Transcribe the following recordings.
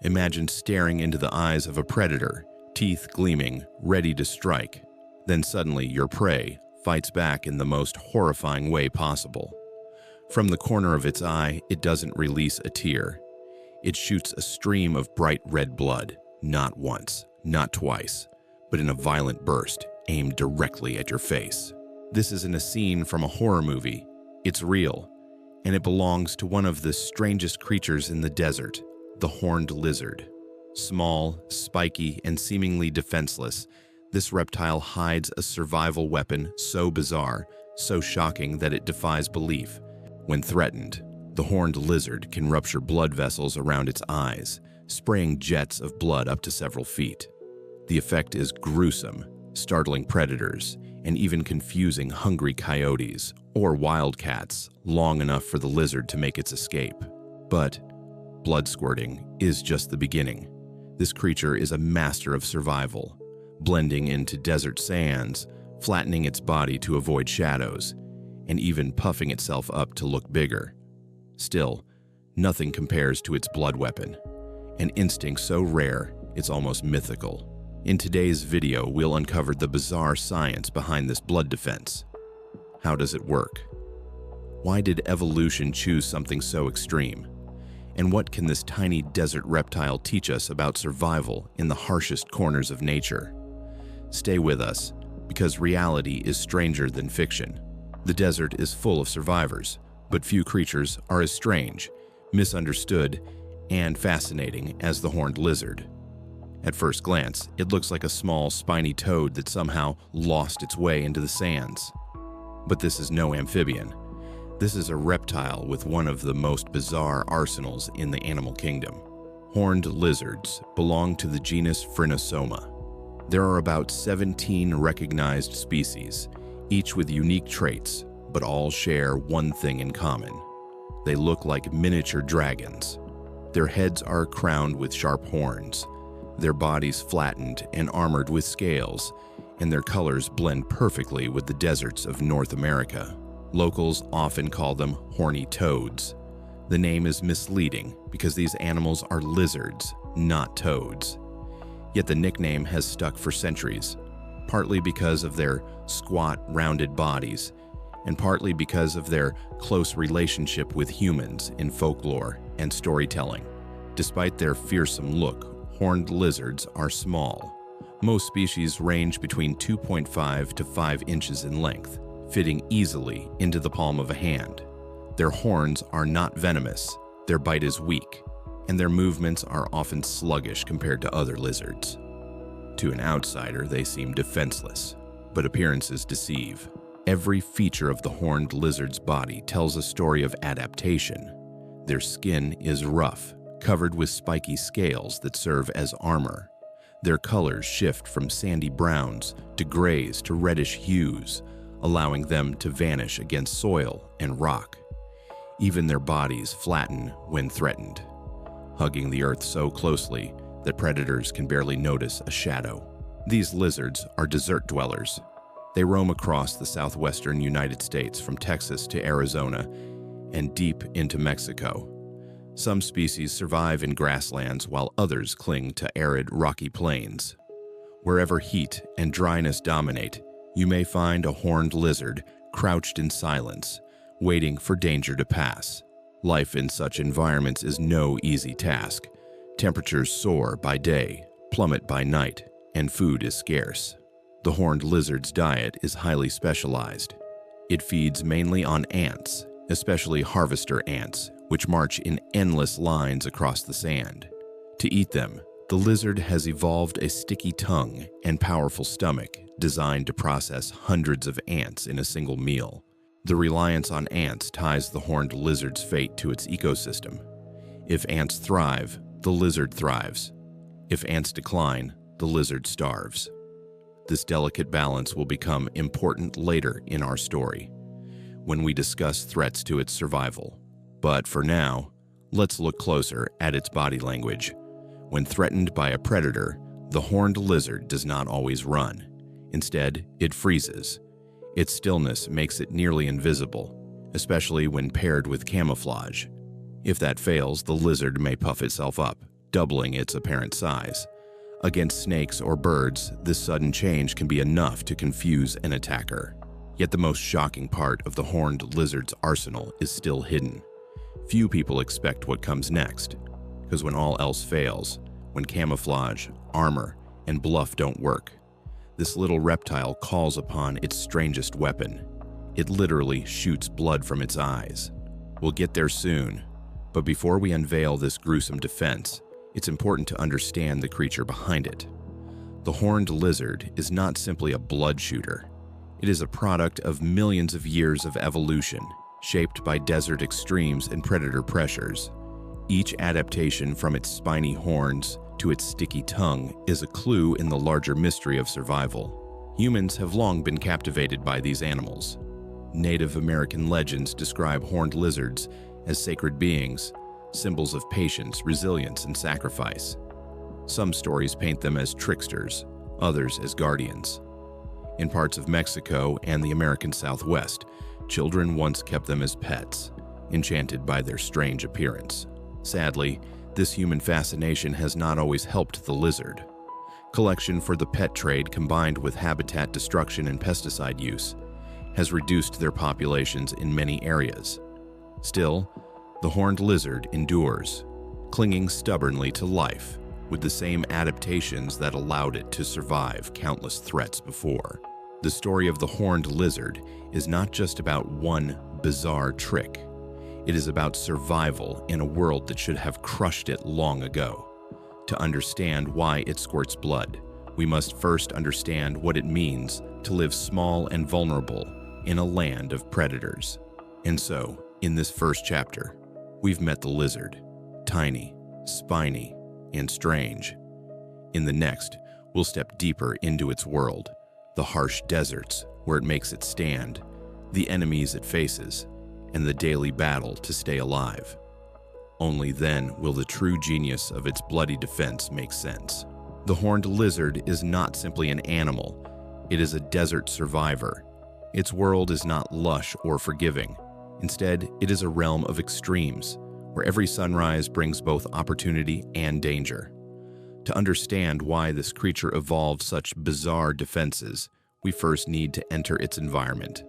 Imagine staring into the eyes of a predator, teeth gleaming, ready to strike. Then suddenly your prey fights back in the most horrifying way possible. From the corner of its eye, it doesn't release a tear. It shoots a stream of bright red blood, not once, not twice, but in a violent burst aimed directly at your face. This isn't a scene from a horror movie. It's real, and it belongs to one of the strangest creatures in the desert, the horned lizard. Small, spiky, and seemingly defenseless, this reptile hides a survival weapon so bizarre, so shocking that it defies belief. When threatened, the horned lizard can rupture blood vessels around its eyes, spraying jets of blood up to several feet. The effect is gruesome, startling predators, and even confusing hungry coyotes or wildcats long enough for the lizard to make its escape. But blood squirting is just the beginning. This creature is a master of survival, blending into desert sands, flattening its body to avoid shadows, and even puffing itself up to look bigger. Still, nothing compares to its blood weapon, an instinct so rare it's almost mythical. In today's video, we'll uncover the bizarre science behind this blood defense. How does it work? Why did evolution choose something so extreme? And what can this tiny desert reptile teach us about survival in the harshest corners of nature? Stay with us, because reality is stranger than fiction. The desert is full of survivors, but few creatures are as strange, misunderstood, and fascinating as the horned lizard. At first glance, it looks like a small, spiny toad that somehow lost its way into the sands. But this is no amphibian. This is a reptile with one of the most bizarre arsenals in the animal kingdom. Horned lizards belong to the genus Phrynosoma. There are about 17 recognized species, each with unique traits, but all share one thing in common. They look like miniature dragons. Their heads are crowned with sharp horns, their bodies flattened and armored with scales, and their colors blend perfectly with the deserts of North America. Locals often call them horny toads. The name is misleading because these animals are lizards, not toads. Yet the nickname has stuck for centuries, partly because of their squat, rounded bodies, and partly because of their close relationship with humans in folklore and storytelling. Despite their fearsome look, horned lizards are small. Most species range between 2.5 to 5 inches in length, fitting easily into the palm of a hand. Their horns are not venomous, their bite is weak, and their movements are often sluggish compared to other lizards. To an outsider, they seem defenseless, but appearances deceive. Every feature of the horned lizard's body tells a story of adaptation. Their skin is rough, covered with spiky scales that serve as armor. Their colors shift from sandy browns to grays to reddish hues, allowing them to vanish against soil and rock. Even their bodies flatten when threatened, hugging the earth so closely that predators can barely notice a shadow. These lizards are desert dwellers. They roam across the southwestern United States from Texas to Arizona and deep into Mexico. Some species survive in grasslands while others cling to arid, rocky plains. Wherever heat and dryness dominate, you may find a horned lizard crouched in silence, waiting for danger to pass. Life in such environments is no easy task. Temperatures soar by day, plummet by night, and food is scarce. The horned lizard's diet is highly specialized. It feeds mainly on ants, especially harvester ants, which march in endless lines across the sand. To eat them, the lizard has evolved a sticky tongue and powerful stomach designed to process hundreds of ants in a single meal. The reliance on ants ties the horned lizard's fate to its ecosystem. If ants thrive, the lizard thrives. If ants decline, the lizard starves. This delicate balance will become important later in our story, when we discuss threats to its survival. But for now, let's look closer at its body language. When threatened by a predator, the horned lizard does not always run. Instead, it freezes. Its stillness makes it nearly invisible, especially when paired with camouflage. If that fails, the lizard may puff itself up, doubling its apparent size. Against snakes or birds, this sudden change can be enough to confuse an attacker. Yet the most shocking part of the horned lizard's arsenal is still hidden. Few people expect what comes next, because when all else fails, when camouflage, armor, and bluff don't work, this little reptile calls upon its strangest weapon. It literally shoots blood from its eyes. We'll get there soon, but before we unveil this gruesome defense, it's important to understand the creature behind it. The horned lizard is not simply a blood shooter. It is a product of millions of years of evolution, shaped by desert extremes and predator pressures. Each adaptation, from its spiny horns to its sticky tongue, is a clue in the larger mystery of survival. Humans have long been captivated by these animals. Native American legends describe horned lizards as sacred beings, symbols of patience, resilience, and sacrifice. Some stories paint them as tricksters, others as guardians. In parts of Mexico and the American Southwest, children once kept them as pets, enchanted by their strange appearance. Sadly, this human fascination has not always helped the lizard. Collection for the pet trade, combined with habitat destruction and pesticide use, has reduced their populations in many areas. Still, the horned lizard endures, clinging stubbornly to life with the same adaptations that allowed it to survive countless threats before. The story of the horned lizard is not just about one bizarre trick. It is about survival in a world that should have crushed it long ago. To understand why it squirts blood, we must first understand what it means to live small and vulnerable in a land of predators. And so, in this first chapter, we've met the lizard, tiny, spiny, and strange. In the next, we'll step deeper into its world, the harsh deserts where it makes its stand, the enemies it faces, and the daily battle to stay alive. Only then will the true genius of its bloody defense make sense. The horned lizard is not simply an animal, it is a desert survivor. Its world is not lush or forgiving. Instead, it is a realm of extremes, where every sunrise brings both opportunity and danger. To understand why this creature evolved such bizarre defenses, we first need to enter its environment.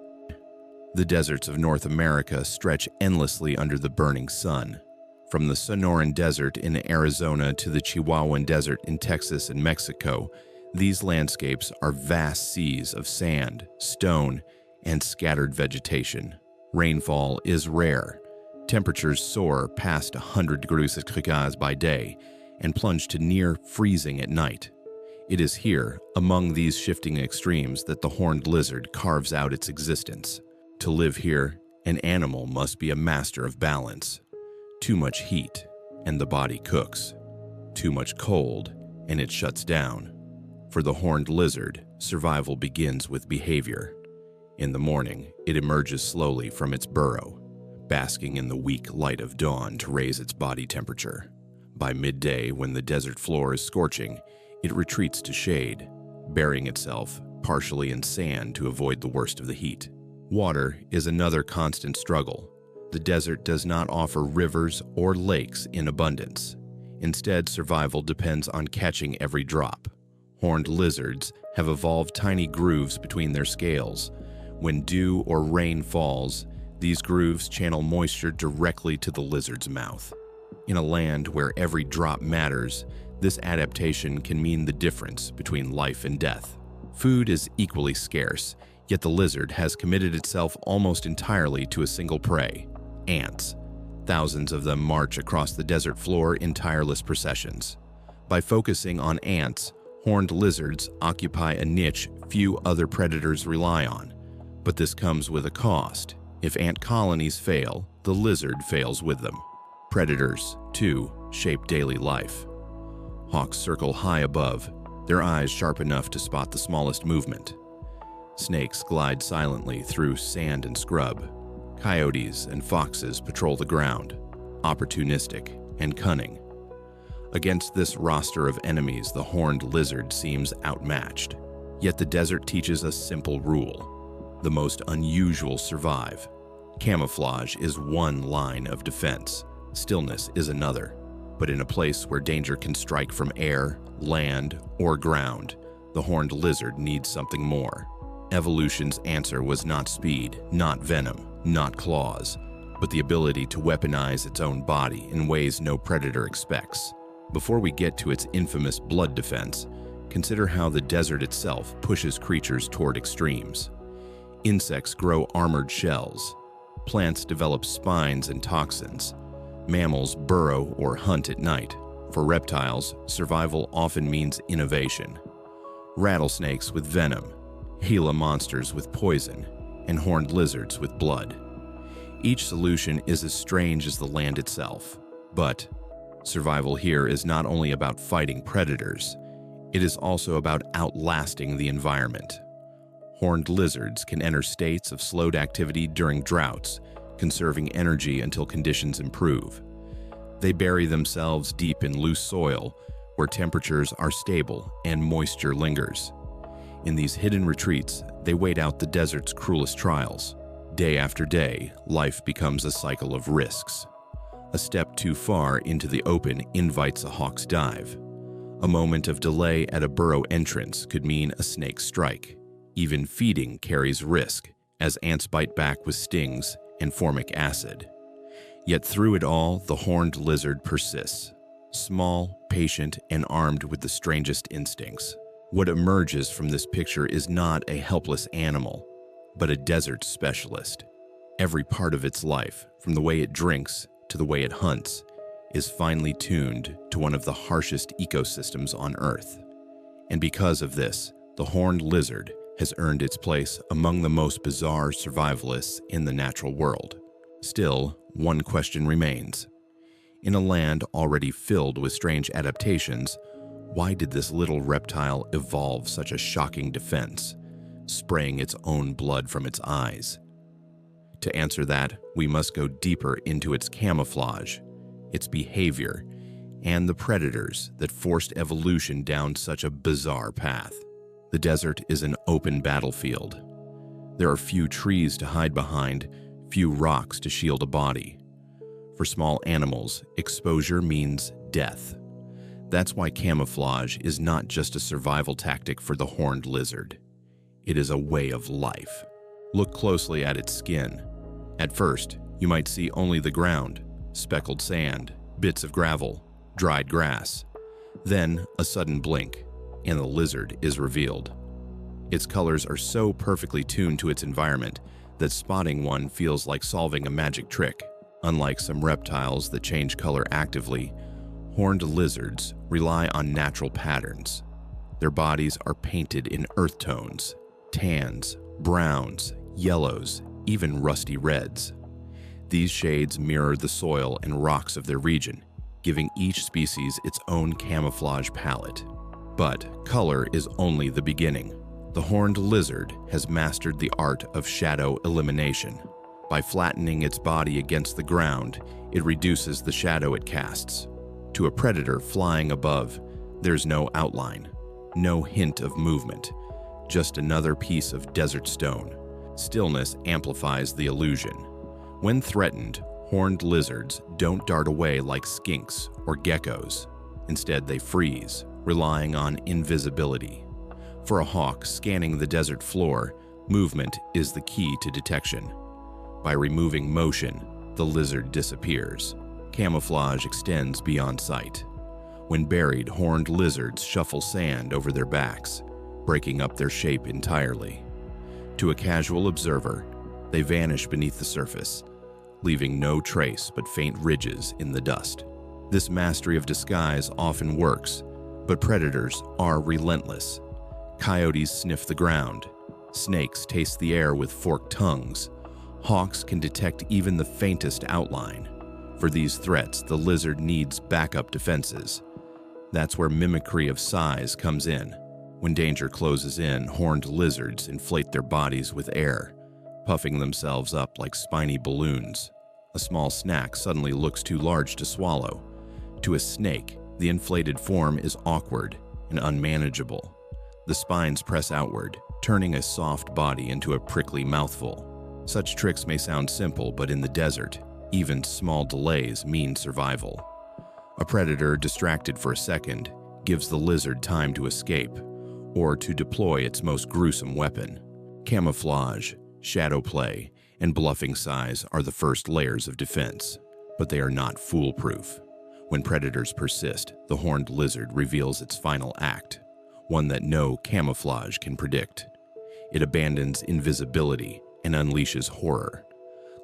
The deserts of North America stretch endlessly under the burning sun. From the Sonoran Desert in Arizona to the Chihuahuan Desert in Texas and Mexico, these landscapes are vast seas of sand, stone, and scattered vegetation. Rainfall is rare. Temperatures soar past 100 degrees Celsius by day and plunge to near freezing at night. It is here, among these shifting extremes, that the horned lizard carves out its existence. To live here, an animal must be a master of balance. Too much heat, and the body cooks. Too much cold, and it shuts down. For the horned lizard, survival begins with behavior. In the morning, it emerges slowly from its burrow, basking in the weak light of dawn to raise its body temperature. By midday, when the desert floor is scorching, it retreats to shade, burying itself partially in sand to avoid the worst of the heat. Water is another constant struggle. The desert does not offer rivers or lakes in abundance. Instead, survival depends on catching every drop. Horned lizards have evolved tiny grooves between their scales. When dew or rain falls, these grooves channel moisture directly to the lizard's mouth. In a land where every drop matters, this adaptation can mean the difference between life and death. Food is equally scarce, yet the lizard has committed itself almost entirely to a single prey: ants. Thousands of them march across the desert floor in tireless processions. By focusing on ants, horned lizards occupy a niche few other predators rely on. But this comes with a cost. If ant colonies fail, the lizard fails with them. Predators, too, shape daily life. Hawks circle high above, their eyes sharp enough to spot the smallest movement. Snakes glide silently through sand and scrub. Coyotes and foxes patrol the ground, opportunistic and cunning. Against this roster of enemies, the horned lizard seems outmatched. Yet the desert teaches a simple rule. The most unusual survive. Camouflage is one line of defense. Stillness is another. But in a place where danger can strike from air, land, or ground, the horned lizard needs something more. Evolution's answer was not speed, not venom, not claws, but the ability to weaponize its own body in ways no predator expects. Before we get to its infamous blood defense, consider how the desert itself pushes creatures toward extremes. Insects grow armored shells. Plants develop spines and toxins. Mammals burrow or hunt at night. For reptiles, survival often means innovation. Rattlesnakes with venom, Gila monsters with poison, and horned lizards with blood. Each solution is as strange as the land itself. But survival here is not only about fighting predators, it is also about outlasting the environment. Horned lizards can enter states of slowed activity during droughts, conserving energy until conditions improve. They bury themselves deep in loose soil, where temperatures are stable and moisture lingers. In these hidden retreats, they wait out the desert's cruelest trials. Day after day, life becomes a cycle of risks. A step too far into the open invites a hawk's dive. A moment of delay at a burrow entrance could mean a snake's strike. Even feeding carries risk, as ants bite back with stings and formic acid. Yet through it all, the horned lizard persists. Small, patient, and armed with the strangest instincts. What emerges from this picture is not a helpless animal, but a desert specialist. Every part of its life, from the way it drinks to the way it hunts, is finely tuned to one of the harshest ecosystems on Earth. And because of this, the horned lizard has earned its place among the most bizarre survivalists in the natural world. Still, one question remains. In a land already filled with strange adaptations, why did this little reptile evolve such a shocking defense, spraying its own blood from its eyes? To answer that, we must go deeper into its camouflage, its behavior, and the predators that forced evolution down such a bizarre path. The desert is an open battlefield. There are few trees to hide behind, few rocks to shield a body. For small animals, exposure means death. That's why camouflage is not just a survival tactic for the horned lizard. It is a way of life. Look closely at its skin. At first, you might see only the ground, speckled sand, bits of gravel, dried grass. Then, a sudden blink, and the lizard is revealed. Its colors are so perfectly tuned to its environment that spotting one feels like solving a magic trick. Unlike some reptiles that change color actively, horned lizards rely on natural patterns. Their bodies are painted in earth tones, tans, browns, yellows, even rusty reds. These shades mirror the soil and rocks of their region, giving each species its own camouflage palette. But color is only the beginning. The horned lizard has mastered the art of shadow elimination. By flattening its body against the ground, it reduces the shadow it casts. To a predator flying above, there's no outline, no hint of movement, just another piece of desert stone. Stillness amplifies the illusion. When threatened, horned lizards don't dart away like skinks or geckos. Instead, they freeze, relying on invisibility. For a hawk scanning the desert floor, movement is the key to detection. By removing motion, the lizard disappears. Camouflage extends beyond sight. When buried, horned lizards shuffle sand over their backs, breaking up their shape entirely. To a casual observer, they vanish beneath the surface, leaving no trace but faint ridges in the dust. This mastery of disguise often works, but predators are relentless. Coyotes sniff the ground. Snakes taste the air with forked tongues. Hawks can detect even the faintest outline. For these threats, the lizard needs backup defenses. That's where mimicry of size comes in. When danger closes in, horned lizards inflate their bodies with air, puffing themselves up like spiny balloons. A small snack suddenly looks too large to swallow. To a snake, the inflated form is awkward and unmanageable. The spines press outward, turning a soft body into a prickly mouthful. Such tricks may sound simple, but in the desert, even small delays mean survival. A predator distracted for a second gives the lizard time to escape or to deploy its most gruesome weapon. Camouflage, shadow play, and bluffing size are the first layers of defense, but they are not foolproof. When predators persist, the horned lizard reveals its final act, one that no camouflage can predict. It abandons invisibility and unleashes horror,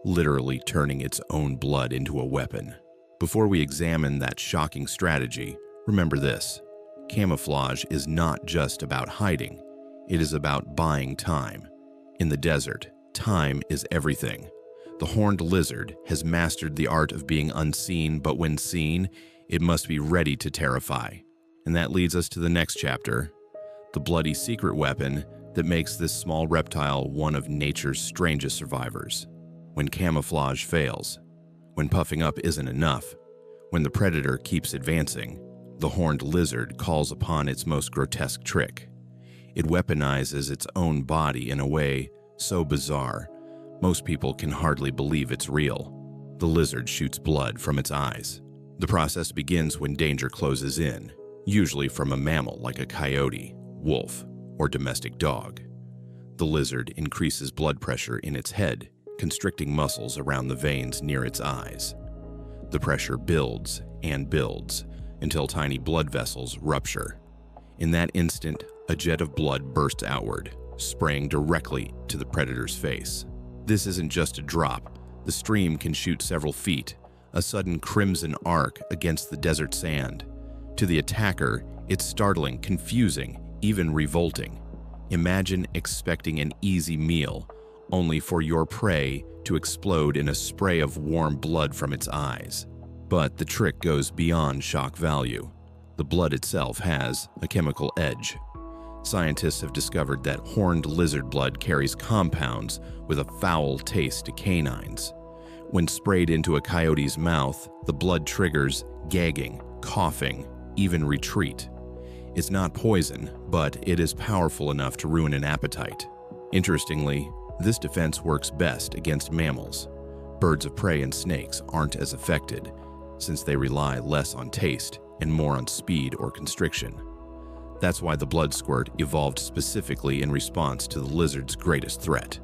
literally turning its own blood into a weapon. Before we examine that shocking strategy, remember this: camouflage is not just about hiding, it is about buying time. In the desert, time is everything. The horned lizard has mastered the art of being unseen, but when seen, it must be ready to terrify. And that leads us to the next chapter, the bloody secret weapon that makes this small reptile one of nature's strangest survivors. When camouflage fails, when puffing up isn't enough, when the predator keeps advancing, the horned lizard calls upon its most grotesque trick. It weaponizes its own body in a way so bizarre, most people can hardly believe it's real. The lizard shoots blood from its eyes. The process begins when danger closes in, usually from a mammal like a coyote, wolf, or domestic dog. The lizard increases blood pressure in its head, constricting muscles around the veins near its eyes. The pressure builds and builds until tiny blood vessels rupture. In that instant, a jet of blood bursts outward, spraying directly to the predator's face. This isn't just a drop. The stream can shoot several feet, a sudden crimson arc against the desert sand. To the attacker, it's startling, confusing, even revolting. Imagine expecting an easy meal, only for your prey to explode in a spray of warm blood from its eyes. But the trick goes beyond shock value. The blood itself has a chemical edge. Scientists have discovered that horned lizard blood carries compounds with a foul taste to canines. When sprayed into a coyote's mouth, the blood triggers gagging, coughing, even retreat. It's not poison, but it is powerful enough to ruin an appetite. Interestingly, this defense works best against mammals. Birds of prey and snakes aren't as affected, since they rely less on taste and more on speed or constriction. That's why the blood squirt evolved specifically in response to the lizard's greatest threat: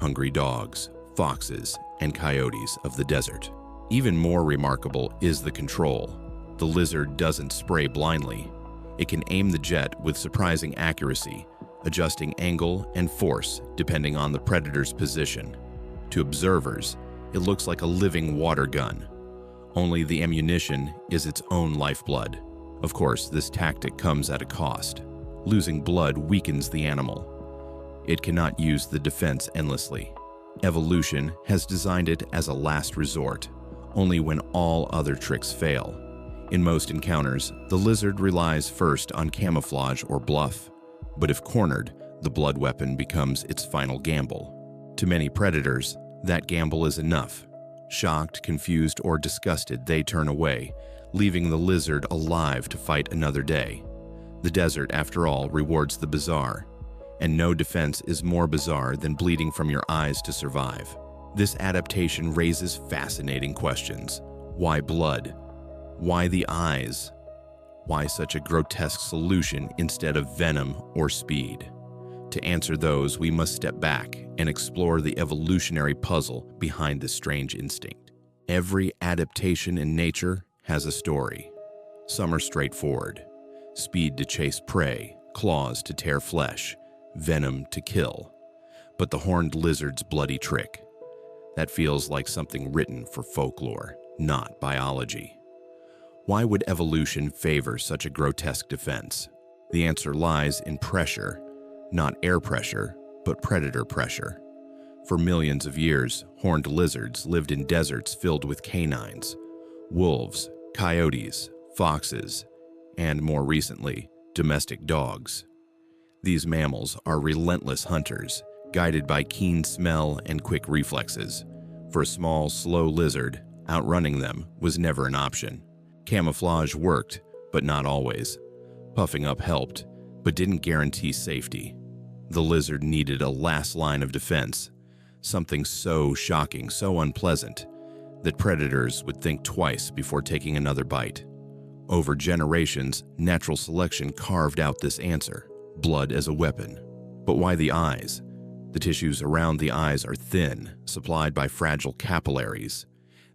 hungry dogs, foxes, and coyotes of the desert. Even more remarkable is the control. The lizard doesn't spray blindly. It can aim the jet with surprising accuracy, adjusting angle and force depending on the predator's position. To observers, it looks like a living water gun. Only the ammunition is its own lifeblood. Of course, this tactic comes at a cost. Losing blood weakens the animal. It cannot use the defense endlessly. Evolution has designed it as a last resort, only when all other tricks fail. In most encounters, the lizard relies first on camouflage or bluff, but if cornered, the blood weapon becomes its final gamble. To many predators, that gamble is enough. Shocked, confused, or disgusted, they turn away, leaving the lizard alive to fight another day. The desert, after all, rewards the bizarre, and no defense is more bizarre than bleeding from your eyes to survive. This adaptation raises fascinating questions. Why blood? Why the eyes? Why such a grotesque solution instead of venom or speed? To answer those, we must step back and explore the evolutionary puzzle behind this strange instinct. Every adaptation in nature has a story. Some are straightforward: speed to chase prey, claws to tear flesh, venom to kill. But the horned lizard's bloody trick, that feels like something written for folklore, not biology. Why would evolution favor such a grotesque defense? The answer lies in pressure, not air pressure, but predator pressure. For millions of years, horned lizards lived in deserts filled with canines: wolves, coyotes, foxes, and more recently, domestic dogs. These mammals are relentless hunters, guided by keen smell and quick reflexes. For a small, slow lizard, outrunning them was never an option. Camouflage worked, but not always. Puffing up helped, but didn't guarantee safety. The lizard needed a last line of defense, something so shocking, so unpleasant, that predators would think twice before taking another bite. Over generations, natural selection carved out this answer: blood as a weapon. But why the eyes? The tissues around the eyes are thin, supplied by fragile capillaries.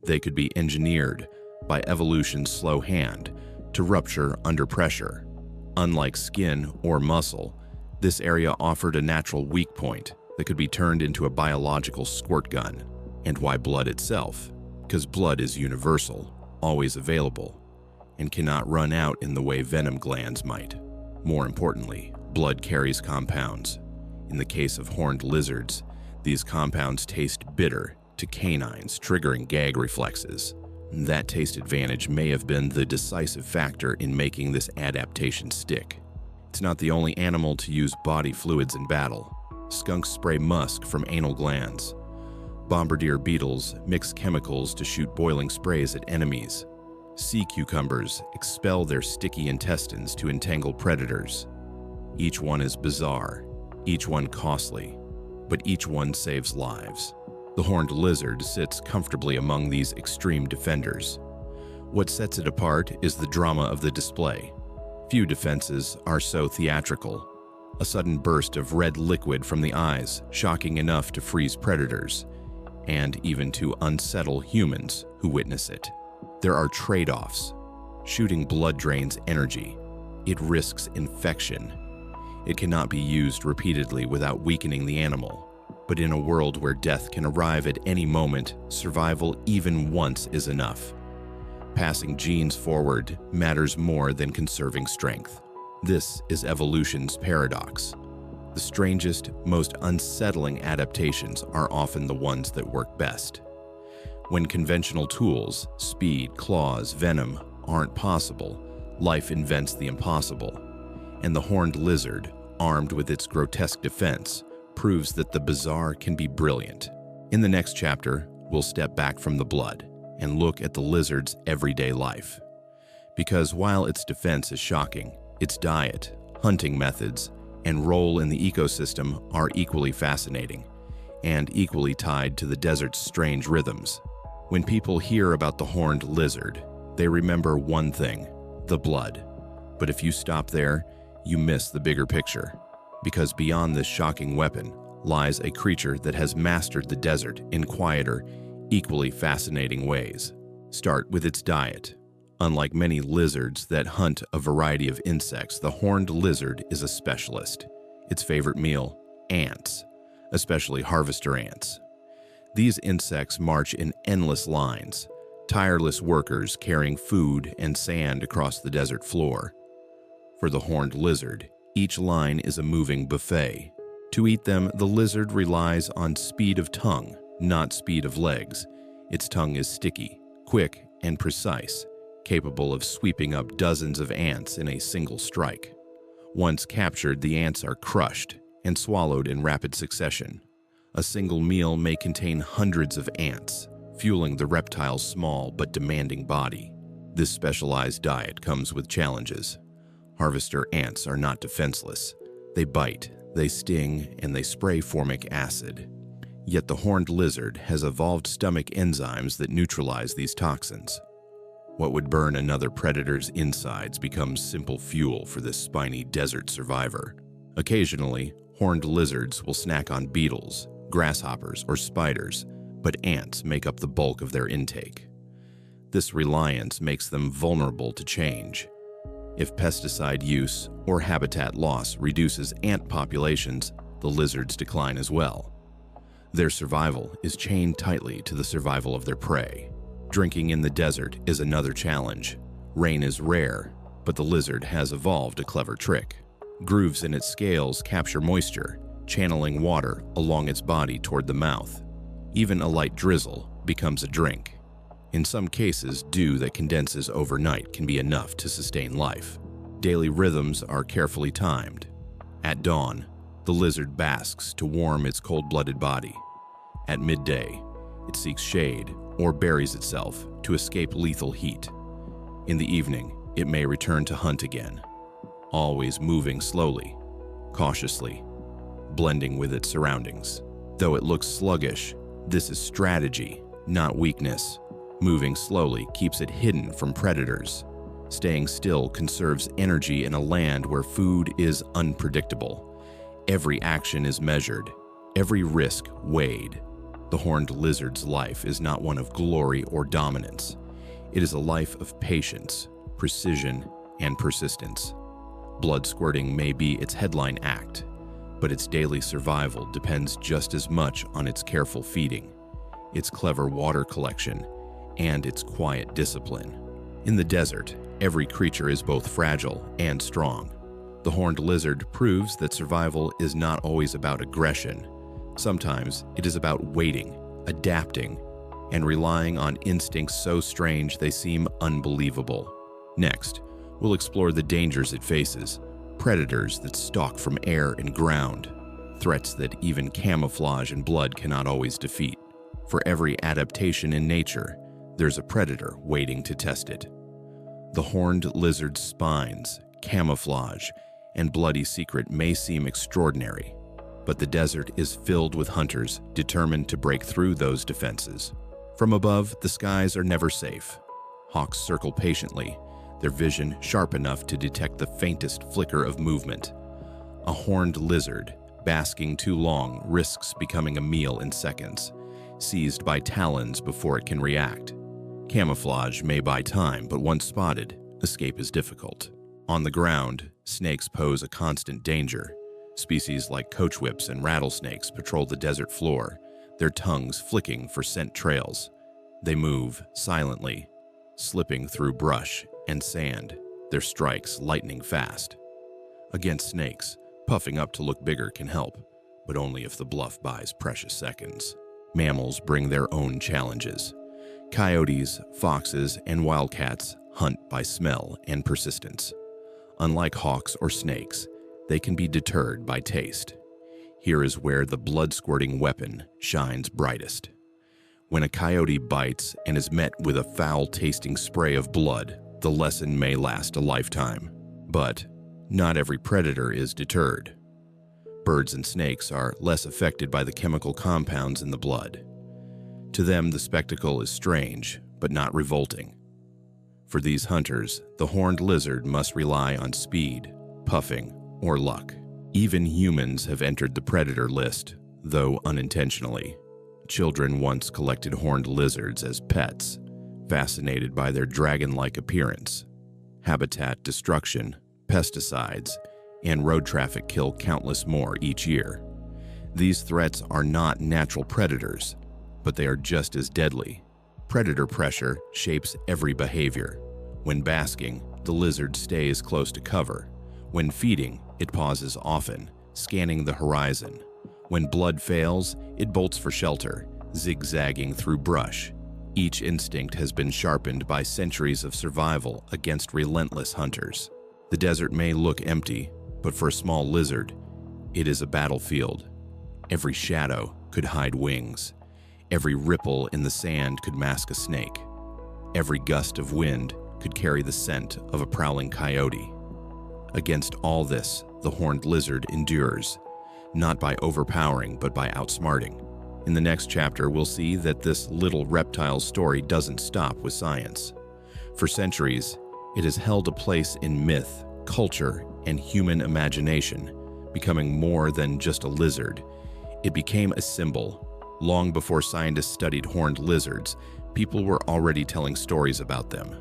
They could be engineered by evolution's slow hand to rupture under pressure. Unlike skin or muscle, this area offered a natural weak point that could be turned into a biological squirt gun. And why blood itself? Because blood is universal, always available, and cannot run out in the way venom glands might. More importantly, blood carries compounds. In the case of horned lizards, these compounds taste bitter to canines, triggering gag reflexes. That taste advantage may have been the decisive factor in making this adaptation stick. It's not the only animal to use body fluids in battle. Skunks spray musk from anal glands. Bombardier beetles mix chemicals to shoot boiling sprays at enemies. Sea cucumbers expel their sticky intestines to entangle predators. Each one is bizarre, each one costly, but each one saves lives. The horned lizard sits comfortably among these extreme defenders. What sets it apart is the drama of the display. Few defenses are so theatrical. A sudden burst of red liquid from the eyes, shocking enough to freeze predators, and even to unsettle humans who witness it. There are trade-offs. Shooting blood drains energy. It risks infection. It cannot be used repeatedly without weakening the animal. But in a world where death can arrive at any moment, survival even once is enough. Passing genes forward matters more than conserving strength. This is evolution's paradox. The strangest, most unsettling adaptations are often the ones that work best. When conventional tools, speed, claws, venom, aren't possible, life invents the impossible. And the horned lizard, armed with its grotesque defense, proves that the bizarre can be brilliant. In the next chapter, we'll step back from the blood and look at the lizard's everyday life. Because while its defense is shocking, its diet, hunting methods, and role in the ecosystem are equally fascinating and equally tied to the desert's strange rhythms. When people hear about the horned lizard, they remember one thing: the blood. But if you stop there, you miss the bigger picture. Because beyond this shocking weapon lies a creature that has mastered the desert in quieter, equally fascinating ways. Start with its diet. Unlike many lizards that hunt a variety of insects, the horned lizard is a specialist. Its favorite meal: ants, especially harvester ants. These insects march in endless lines, tireless workers carrying food and sand across the desert floor. For the horned lizard, each line is a moving buffet. To eat them, the lizard relies on speed of tongue, not speed of legs. Its tongue is sticky, quick, and precise, capable of sweeping up dozens of ants in a single strike. Once captured, the ants are crushed and swallowed in rapid succession. A single meal may contain hundreds of ants, fueling the reptile's small but demanding body. This specialized diet comes with challenges. Harvester ants are not defenseless. They bite, they sting, and they spray formic acid. Yet the horned lizard has evolved stomach enzymes that neutralize these toxins. What would burn another predator's insides becomes simple fuel for this spiny desert survivor. Occasionally, horned lizards will snack on beetles, grasshoppers, or spiders, but ants make up the bulk of their intake. This reliance makes them vulnerable to change. If pesticide use or habitat loss reduces ant populations, the lizards decline as well. Their survival is chained tightly to the survival of their prey. Drinking in the desert is another challenge. Rain is rare, but the lizard has evolved a clever trick. Grooves in its scales capture moisture, channeling water along its body toward the mouth. Even a light drizzle becomes a drink. In some cases, dew that condenses overnight can be enough to sustain life. Daily rhythms are carefully timed. At dawn, the lizard basks to warm its cold-blooded body. At midday, it seeks shade or buries itself to escape lethal heat. In the evening, it may return to hunt again, always moving slowly, cautiously, blending with its surroundings. Though it looks sluggish, this is strategy, not weakness. Moving slowly keeps it hidden from predators. Staying still conserves energy in a land where food is unpredictable. Every action is measured, every risk weighed. The horned lizard's life is not one of glory or dominance. It is a life of patience, precision, and persistence. Blood squirting may be its headline act, but its daily survival depends just as much on its careful feeding, its clever water collection, and its quiet discipline. In the desert, every creature is both fragile and strong. The horned lizard proves that survival is not always about aggression. Sometimes it is about waiting, adapting, and relying on instincts so strange they seem unbelievable. Next, we'll explore the dangers it faces, predators that stalk from air and ground, threats that even camouflage and blood cannot always defeat. For every adaptation in nature, there's a predator waiting to test it. The horned lizard's spines, camouflage, and bloody secret may seem extraordinary, but the desert is filled with hunters determined to break through those defenses. From above, the skies are never safe. Hawks circle patiently, their vision sharp enough to detect the faintest flicker of movement. A horned lizard, basking too long, risks becoming a meal in seconds, seized by talons before it can react. Camouflage may buy time, but once spotted, escape is difficult. On the ground, snakes pose a constant danger. Species like coachwhips and rattlesnakes patrol the desert floor, their tongues flicking for scent trails. They move silently, slipping through brush and sand, their strikes lightning fast. Against snakes, puffing up to look bigger can help, but only if the bluff buys precious seconds. Mammals bring their own challenges. Coyotes, foxes, and wildcats hunt by smell and persistence. Unlike hawks or snakes, they can be deterred by taste. Here is where the blood-squirting weapon shines brightest. When a coyote bites and is met with a foul-tasting spray of blood, the lesson may last a lifetime. But not every predator is deterred. Birds and snakes are less affected by the chemical compounds in the blood. To them, the spectacle is strange, but not revolting. For these hunters, the horned lizard must rely on speed, puffing, or luck. Even humans have entered the predator list, though unintentionally. Children once collected horned lizards as pets, fascinated by their dragon-like appearance. Habitat destruction, pesticides, and road traffic kill countless more each year. These threats are not natural predators, but they are just as deadly. Predator pressure shapes every behavior. When basking, the lizard stays close to cover. When feeding, it pauses often, scanning the horizon. When blood fails, it bolts for shelter, zigzagging through brush. Each instinct has been sharpened by centuries of survival against relentless hunters. The desert may look empty, but for a small lizard, it is a battlefield. Every shadow could hide wings. Every ripple in the sand could mask a snake. Every gust of wind could carry the scent of a prowling coyote. Against all this, the horned lizard endures, not by overpowering, but by outsmarting. In the next chapter, we'll see that this little reptile story doesn't stop with science. For centuries, it has held a place in myth, culture, and human imagination, becoming more than just a lizard. It became a symbol. Long before scientists studied horned lizards, people were already telling stories about them.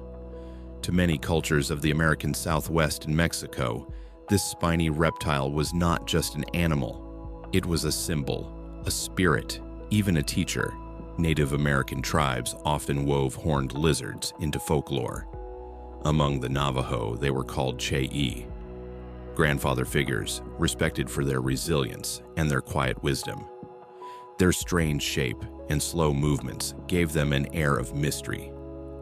To many cultures of the American Southwest and Mexico, this spiny reptile was not just an animal. It was a symbol, a spirit, even a teacher. Native American tribes often wove horned lizards into folklore. Among the Navajo, they were called Che-E, grandfather figures respected for their resilience and their quiet wisdom. Their strange shape and slow movements gave them an air of mystery,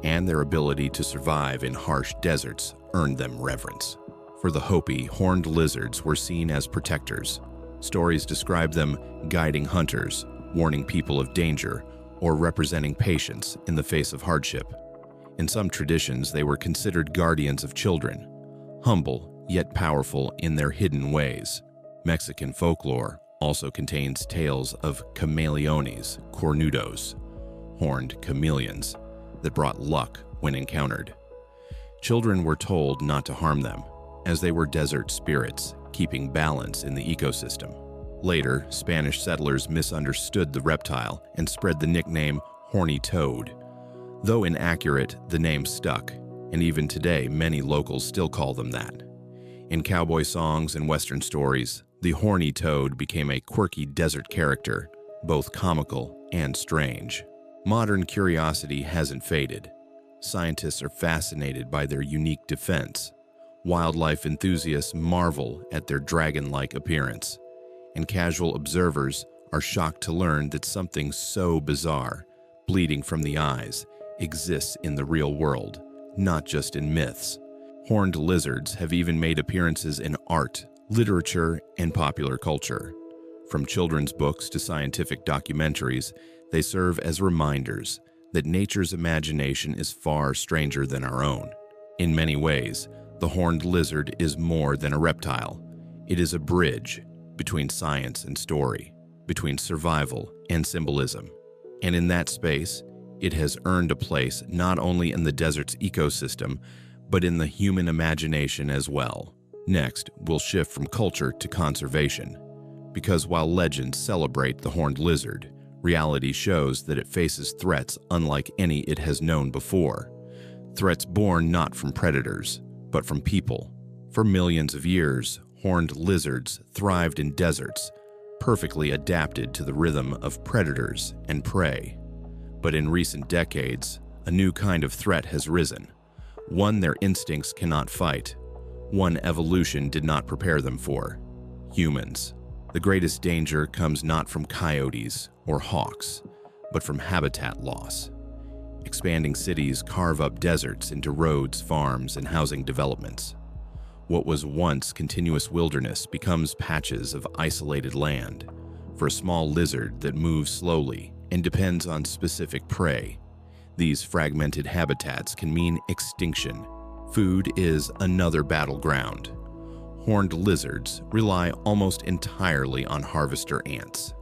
and their ability to survive in harsh deserts earned them reverence. For the Hopi, horned lizards were seen as protectors. Stories describe them guiding hunters, warning people of danger, or representing patience in the face of hardship. In some traditions, they were considered guardians of children, humble yet powerful in their hidden ways. Mexican folklore also contains tales of camaleones, cornudos, horned chameleons, that brought luck when encountered. Children were told not to harm them, as they were desert spirits, keeping balance in the ecosystem. Later, Spanish settlers misunderstood the reptile and spread the nickname horny toad. Though inaccurate, the name stuck, and even today many locals still call them that. In cowboy songs and Western stories, the horny toad became a quirky desert character, both comical and strange. Modern curiosity hasn't faded. Scientists are fascinated by their unique defense. Wildlife enthusiasts marvel at their dragon-like appearance, and casual observers are shocked to learn that something so bizarre, bleeding from the eyes, exists in the real world, not just in myths. Horned lizards have even made appearances in art, literature, and popular culture. From children's books to scientific documentaries, they serve as reminders that nature's imagination is far stranger than our own. In many ways, the horned lizard is more than a reptile. It is a bridge between science and story, between survival and symbolism. And in that space, it has earned a place not only in the desert's ecosystem, but in the human imagination as well. Next, we'll shift from culture to conservation, because while legends celebrate the horned lizard, reality shows that it faces threats unlike any it has known before. Threats born not from predators, but from people. For millions of years, horned lizards thrived in deserts, perfectly adapted to the rhythm of predators and prey. But in recent decades, a new kind of threat has risen, one their instincts cannot fight, one evolution did not prepare them for: humans. The greatest danger comes not from coyotes or hawks, but from habitat loss. Expanding cities carve up deserts into roads, farms, and housing developments. What was once continuous wilderness becomes patches of isolated land for a small lizard that moves slowly and depends on specific prey. These fragmented habitats can mean extinction. Food is another battleground. Horned lizards rely almost entirely on harvester ants.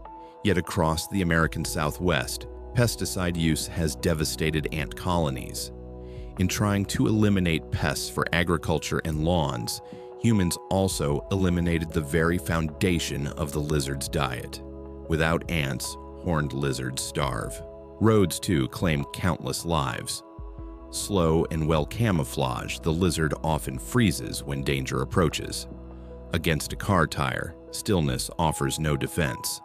Yet across the American Southwest, pesticide use has devastated ant colonies. In trying to eliminate pests for agriculture and lawns, humans also eliminated the very foundation of the lizard's diet. Without ants, horned lizards starve. Roads, too, claim countless lives. Slow and well camouflaged, the lizard often freezes when danger approaches. Against a car tire, stillness offers no defense.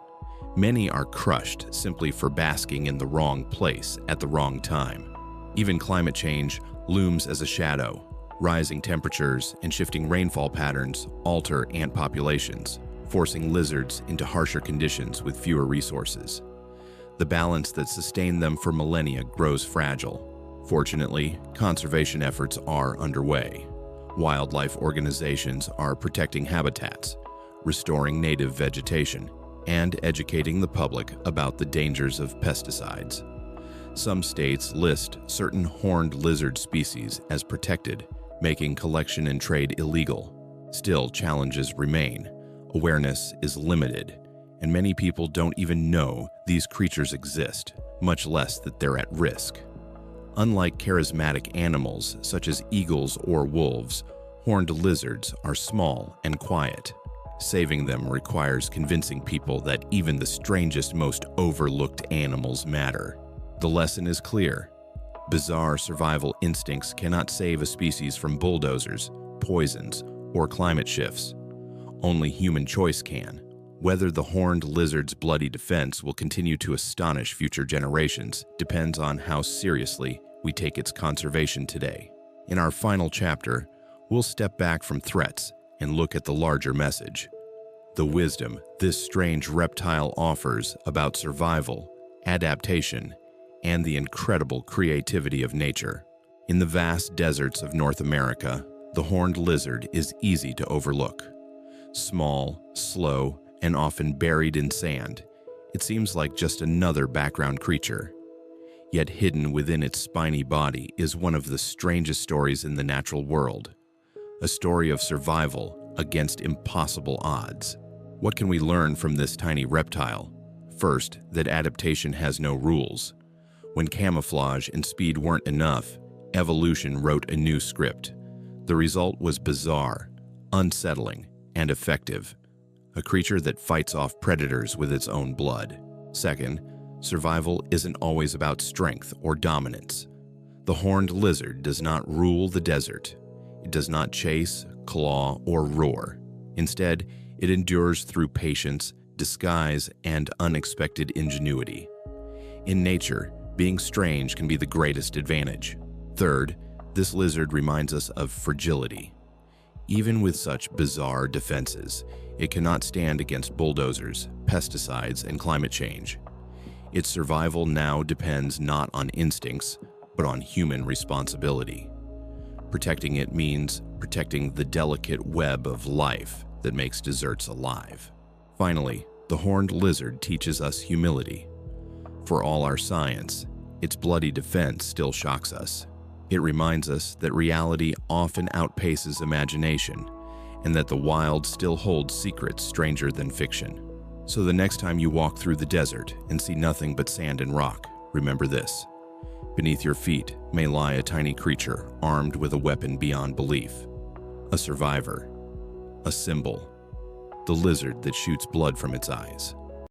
Many are crushed simply for basking in the wrong place at the wrong time. Even climate change looms as a shadow. Rising temperatures and shifting rainfall patterns alter ant populations, forcing lizards into harsher conditions with fewer resources. The balance that sustained them for millennia grows fragile. Fortunately, conservation efforts are underway. Wildlife organizations are protecting habitats, restoring native vegetation, and educating the public about the dangers of pesticides. Some states list certain horned lizard species as protected, making collection and trade illegal. Still, challenges remain. Awareness is limited, and many people don't even know these creatures exist, much less that they're at risk. Unlike charismatic animals such as eagles or wolves, horned lizards are small and quiet. Saving them requires convincing people that even the strangest, most overlooked animals matter. The lesson is clear. Bizarre survival instincts cannot save a species from bulldozers, poisons, or climate shifts. Only human choice can. Whether the horned lizard's bloody defense will continue to astonish future generations depends on how seriously we take its conservation today. In our final chapter, we'll step back from threats and look at the larger message. The wisdom this strange reptile offers about survival, adaptation, and the incredible creativity of nature. In the vast deserts of North America, the horned lizard is easy to overlook. Small, slow, and often buried in sand, it seems like just another background creature. Yet hidden within its spiny body is one of the strangest stories in the natural world. A story of survival against impossible odds. What can we learn from this tiny reptile? First, that adaptation has no rules. When camouflage and speed weren't enough, evolution wrote a new script. The result was bizarre, unsettling, and effective. A creature that fights off predators with its own blood. Second, survival isn't always about strength or dominance. The horned lizard does not rule the desert. It does not chase, claw, or roar. Instead, it endures through patience, disguise, and unexpected ingenuity. In nature, being strange can be the greatest advantage. Third, this lizard reminds us of fragility. Even with such bizarre defenses, it cannot stand against bulldozers, pesticides, and climate change. Its survival now depends not on instincts, but on human responsibility. Protecting it means protecting the delicate web of life that makes deserts alive. Finally, the horned lizard teaches us humility. For all our science, its bloody defense still shocks us. It reminds us that reality often outpaces imagination, and that the wild still holds secrets stranger than fiction. So the next time you walk through the desert and see nothing but sand and rock, remember this. Beneath your feet may lie a tiny creature armed with a weapon beyond belief. A survivor. A symbol. The lizard that shoots blood from its eyes.